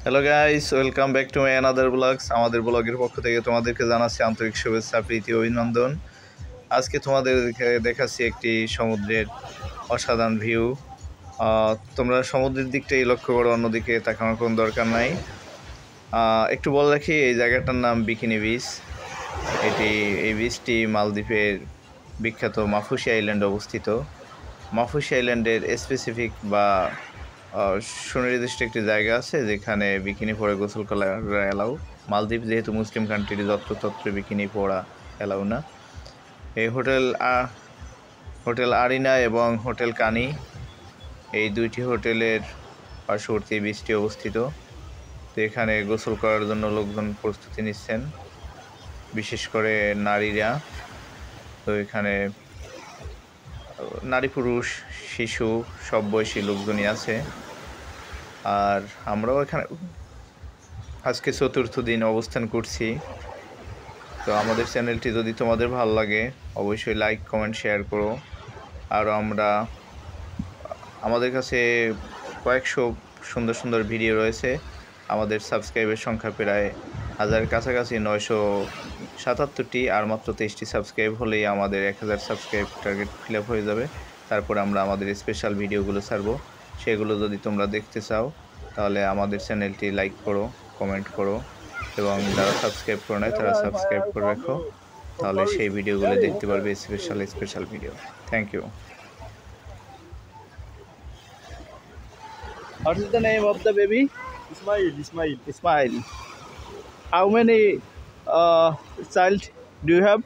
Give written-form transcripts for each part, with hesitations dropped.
Hello guys, welcome back to my another blogs. আমাদের ব্লগের পক্ষ থেকে তোমাদেরকে জানাচ্ছি আন্তরিক শুভেচ্ছা, প্রীতি, অভিনন্দন। আজকে তোমাদেরকে দেখাচ্ছি একটি সমুদ্রের অসাধারণ ভিউ। তোমরা সমুদ্রের দিকটাই লক্ষ্য করো, অন্যদিকে তাকানোর কোনো দরকার নাই। একটু বলে রাখি, এই জায়গাটার নাম বিকিনি বিচ। এই বিচটি মালদ্বীপের বিখ্যাত মাফুসি আইল্যান্ডে অবস্থিত। মাফুসি আইল্যান্ডের স্পেসিফিক বা সুনির্দিষ্ট একটি জায়গা আছে যেখানে বিকিনি পরে গোসল করা এলাও। মালদ্বীপ যেহেতু মুসলিম কান্ট্রি, যত্রতত্র বিকিনি পরা এলাও না। এই হোটেল আরিনা এবং হোটেল কানি, এই দুইটি হোটেলের পার্শ্ববর্তী বিচটি অবস্থিত। তো এখানে গোসল করার জন্য লোকজন প্রস্তুতি নিচ্ছেন, বিশেষ করে নারীরা। তো এখানে নারী, পুরুষ, শিশু সব বয়সী লোকজনই আছে। আর আমরাও এখানে আজকে চতুর্থ দিন অবস্থান করছি। তো আমাদের চ্যানেলটি যদি তোমাদের ভালো লাগে অবশ্যই লাইক, কমেন্ট, শেয়ার করো। আর আমাদের কাছে কয়েকশো সুন্দর সুন্দর ভিডিও রয়েছে। আমাদের সাবস্ক্রাইবের সংখ্যা প্রায় 1000 কাছাকাছি, 977টি। আর মাত্র 23টি সাবস্ক্রাইব হলেই আমাদের 1000 সাবস্ক্রাইব টার্গেট ফিল আপ হয়ে যাবে। তারপর আমরা আমাদের স্পেশাল ভিডিওগুলো ছাড়বো। সেগুলো যদি তোমরা দেখতে চাও তাহলে আমাদের চ্যানেলটি লাইক করো, কমেন্ট করো, এবং যারা সাবস্ক্রাইব করে নেয় তারা সাবস্ক্রাইব করে রাখো। তাহলে সেই ভিডিওগুলো দেখতে পারবে, special video. Thank you. What is the name of the baby? Ismail. Ismail. How many child do you have?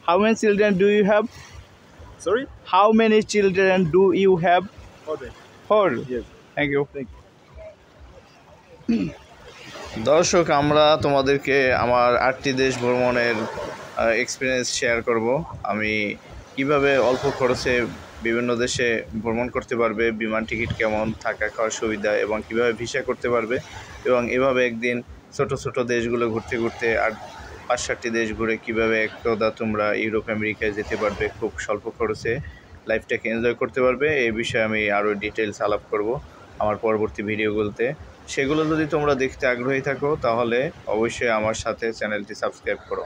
How many children do you have? Sorry? How many children do you have? Okay. 4. Yes. Thank you. দর্শক, আমরা তোমাদেরকে আমার 8টি দেশ ভ্রমণের experience share করব। আমি কিভাবে অল্প খরচে বিভিন্ন দেশে ভ্রমণ করতে পারবে, বিমান টিকিট কেমন, থাকা খাওয়ার সুবিধা, এবং কিভাবে ভিসা করতে পারবে, এবং এভাবে একদিন ছোট ছোট দেশগুলো ঘুরতে ঘুরতে 5-7টি দেশ ঘুরে কীভাবে একদা তোমরা ইউরোপ আমেরিকায় যেতে পারবে খুব স্বল্প খরচে, লাইফটাকে এনজয় করতে পারবে। এই বিষয়ে আমি আরও ডিটেলস আলাপ করব আমার পরবর্তী ভিডিওগুলোতে। সেগুলো যদি তোমরা দেখতে আগ্রহী থাকো তাহলে অবশ্যই আমার সাথে চ্যানেলটি সাবস্ক্রাইব করো।